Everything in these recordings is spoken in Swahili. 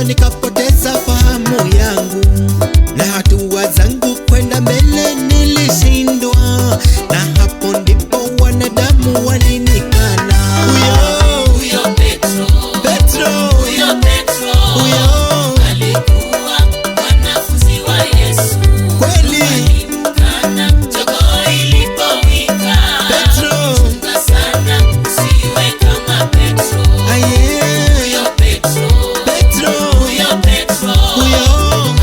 mwisho nikapoteza fahamu yangu, na hatua zangu kwenda mbele nilishindwa, na hapo ndipo wanadamu walinikana. Huyo Petro, alikuwa mwanafunzi wa Yesu. kweli Alimkana jogoo ilipowika. Chunga sana usiwe kama Petro. Huyo Petro,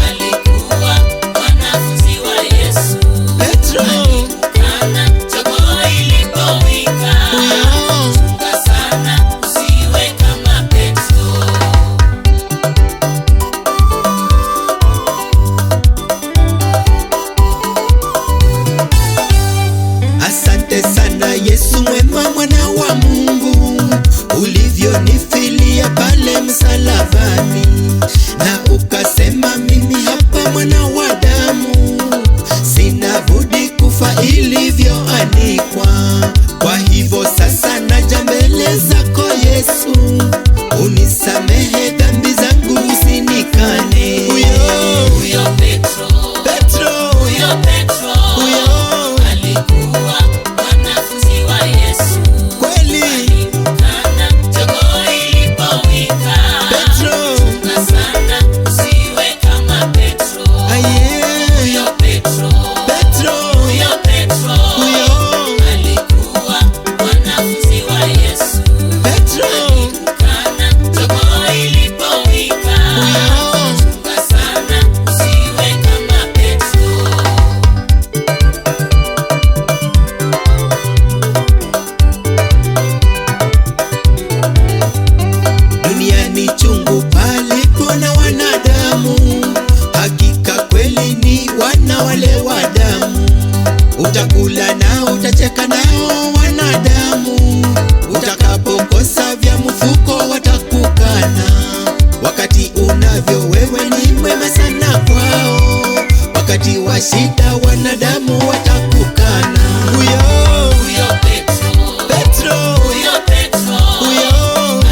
alikuwa mwanafunzi wa Yesu. Alimkana jogoo ilipowika. Chunga sana usiwe kama Petro. Asante sana Yesu mwema, mwana wa Mungu, ulivyonifilia pale msalabani, na ukasema mimi hapa mwana wa damu, sina budi kufa ilivyoandikwa. Kwa hivyo sasa naja mbele zako Yesu, unisamehe dhambi zangu, usinikane. Huyo Petro, alikuwa mwanafunzi wa Yesu. Kweli Alimkana jogoo ilipowika. Chunga sana usiwe kama Petro. Huyo Petro, alikuwa mwanafunzi wa Yesu. Alimkana jogoo ilipowika. Chunga sana usiwe kama Petro. duniani chungu palipo na wanadamu, hakika kweli ni wana wale wa damu. Utakula nao, utacheka nao wanadamu, utakapokosa vya mfuko watakukana. Wakati unavyo wewe ni mwema sana kwao, wakati wa shida wanadamu watakukana. Huyo Petro,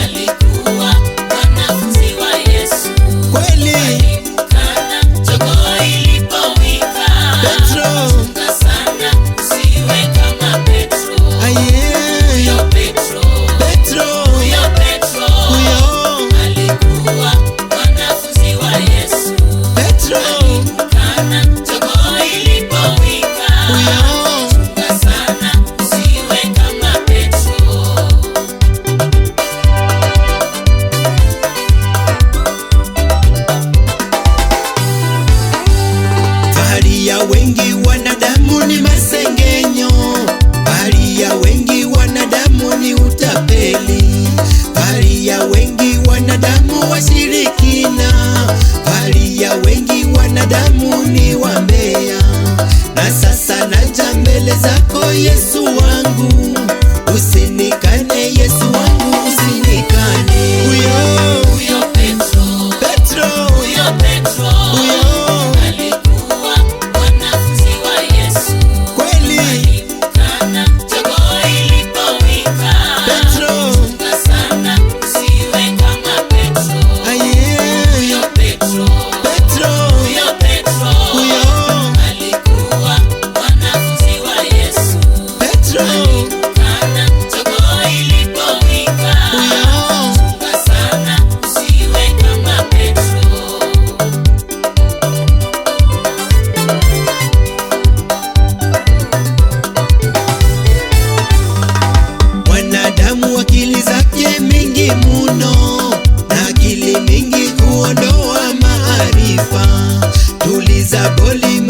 alikuwa mwanafunzi wa Yesu. kweli Alimkana jogoo ilipowika. Chunga sana usiwe kama Petro. Huyo Petro, alikuwa mwanafunzi wa Yesu. Alimkana jogoo ilipowika. Chunga sana usiwe kama Petro. Fahari ya wengi wanadamu ni masengenyo, fahari ya wengi wanadamu ni utapeli, fahari ya wengi wanadamu washirikina, fahari ya wengi wanadamu ni wambea. Na sasa naja mbele zako Yesu wangu, usinikane Yesu wangu, usinikane. Huyo Petro, alikuwa mwanafunzi wa Yesu. Kweli Alimkana jogoo ilipowika. Chunga sana usiwe kama Petro. Huyo Petro, alikuwa mwanafunzi wa Yesu. Alimkana jogoo ilipowika. Chunga sana usiwe kama Petro. Mwanadamu akili zake mingi muno, na akili mingi huondoa maarifa. Tuliza boli